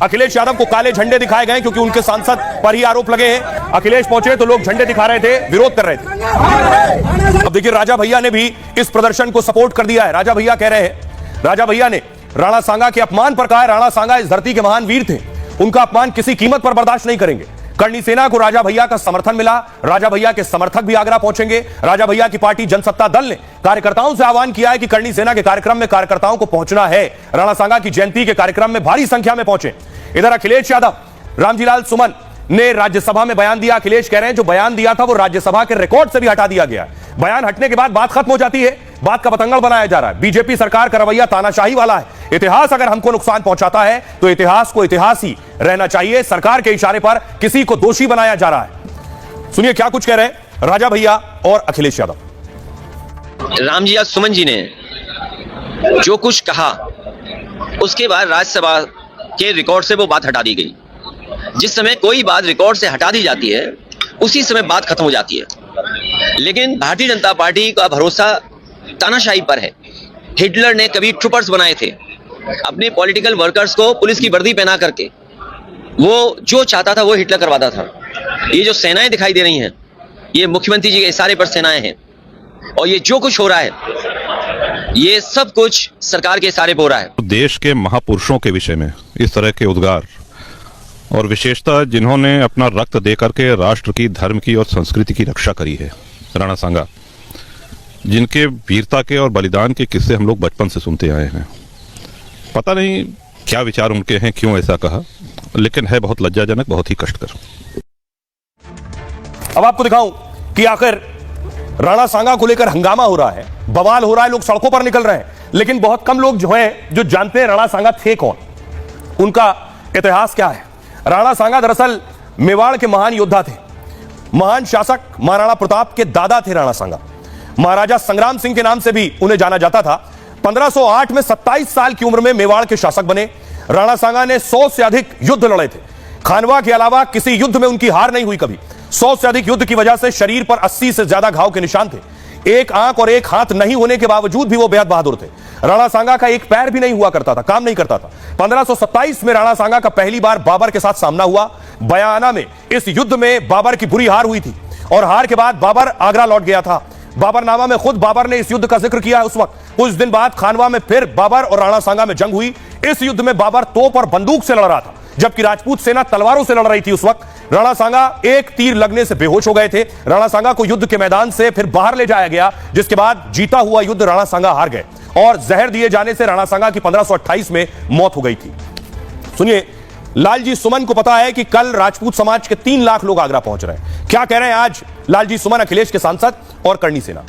अखिलेश यादव को काले झंडे दिखाए गए क्योंकि उनके सांसद पर ही आरोप लगे हैं। अखिलेश पहुंचे तो लोग झंडे दिखा रहे थे, विरोध कर रहे थे। अब देखिए राजा भैया ने भी इस प्रदर्शन को सपोर्ट कर दिया है। राजा भैया कह रहे हैं, राजा भैया ने राणा सांगा के अपमान पर कहा है, राणा सांगा इस धरती के महान वीर थे, उनका अपमान किसी कीमत पर बर्दाश्त नहीं करेंगे। करणी सेना को राजा भैया का समर्थन मिला, राजा भैया के समर्थक भी आगरा पहुंचेंगे। राजा भैया की पार्टी जनसत्ता दल ने कार्यकर्ताओं से आह्वान किया है कि करणी सेना के कार्यक्रम में कार्यकर्ताओं को पहुंचना है। राणा सांगा की जयंती के कार्यक्रम में भारी संख्या में पहुंचे। इधर अखिलेश यादव, रामजीलाल सुमन ने राज्यसभा में बयान दिया। अखिलेश कह रहे हैं जो बयान दिया था वो राज्यसभा के रिकॉर्ड से भी हटा दिया गया। बयान हटने के बाद बात खत्म हो जाती है, बात का पतंगड़ बनाया जा रहा है। बीजेपी सरकार का रवैया तानाशाही वाला है। इतिहास अगर हमको नुकसान पहुंचाता है तो इतिहास को इतिहास ही रहना चाहिए। सरकार के इशारे पर किसी को दोषी बनाया जा रहा है। सुनिए क्या कुछ कह रहे हैं राजा भैया और अखिलेश यादव। रामजीलाल सुमन जी ने जो कुछ कहा उसके बाद राज्यसभा के रिकॉर्ड से वो बात हटा दी गई। जिस समय कोई बात रिकॉर्ड से हटा दी जाती है उसी समय बात खत्म हो जाती है। लेकिन भारतीय जनता पार्टी का भरोसा तानाशाही पर है। हिटलर ने कभी ट्रूपर्स बनाए थे, अपने पॉलिटिकल वर्कर्स को पुलिस की वर्दी पहना करके वो जो चाहता था वो हिटलर करवाता था। ये जो सेनाएं दिखाई दे रही हैं ये मुख्यमंत्री जी के इशारे पर सेनाएं हैं, और ये जो कुछ हो रहा है ये सब कुछ सरकार के इशारे पर हो रहा है। देश के महापुरुषों के विषय में इस तरह के उद्गार और विशेषता जिन्होंने अपना रक्त देकर के राष्ट्र की, धर्म की और संस्कृति की रक्षा करी है, राणा सांगा, जिनके वीरता के और बलिदान के किस्से हम लोग बचपन से सुनते आए हैं। पता नहीं क्या विचार उनके हैं, क्यों ऐसा कहा, लेकिन है बहुत लज्जाजनक, बहुत ही कष्टकर। अब आपको दिखाऊं कि आखिर राणा सांगा को लेकर हंगामा हो रहा है, बवाल हो रहा है, लोग सड़कों पर निकल रहे हैं, लेकिन बहुत कम लोग जो हैं जो जानते हैं राणा सांगा थे कौन, उनका इतिहास क्या है। राणा सांगा दरअसल मेवाड़ के महान योद्धा थे, महान शासक महाराणा प्रताप के दादा थे। राणा सांगा महाराजा संग्राम सिंह के नाम से भी उन्हें जाना जाता था। 1508 में 27 साल की उम्र में मेवाड़ के शासक बने। राणा सांगा ने 100 से अधिक युद्ध लड़े थे। खानवा के अलावा किसी युद्ध में उनकी हार नहीं हुई कभी। 100 से अधिक युद्ध की वजह से शरीर पर 80 से ज्यादा घाव के निशान थे। एक आंख और एक हाथ नहीं होने के बावजूद भी वो बेहद बहादुर थे। राणा सांगा का एक पैर भी नहीं हुआ करता था, काम नहीं करता था। 1527 में राणा सांगा का पहली बार बाबर के साथ सामना हुआ। बयाना में इस युद्ध में बाबर की बुरी हार हुई थी और हार के बाद बाबर आगरा लौट गया था। बाबरनामा में खुद बाबर ने इस युद्ध का जिक्र किया उस वक्त। कुछ दिन बाद खानवा में फिर बाबर और राणा सांगा में जंग हुई। इस युद्ध में बाबर तोप और बंदूक से लड़ रहा था, जबकि राजपूत सेना तलवारों से लड़ रही थी। उस वक्त राणा सांगा एक तीर लगने से बेहोश हो गए थे। राणा सांगा को युद्ध के मैदान से फिर बाहर ले जाया गया, जिसके बाद जीता हुआ युद्ध राणा सांगा हार गए और जहर दिए जाने से राणा सांगा की 1528 में मौत हो गई थी। सुनिए, लालजी सुमन को पता है कि कल राजपूत समाज के 3 लाख लोग आगरा पहुंच रहे हैं। क्या कह रहे हैं आज लालजी सुमन, अखिलेश के सांसद और करणी सेना।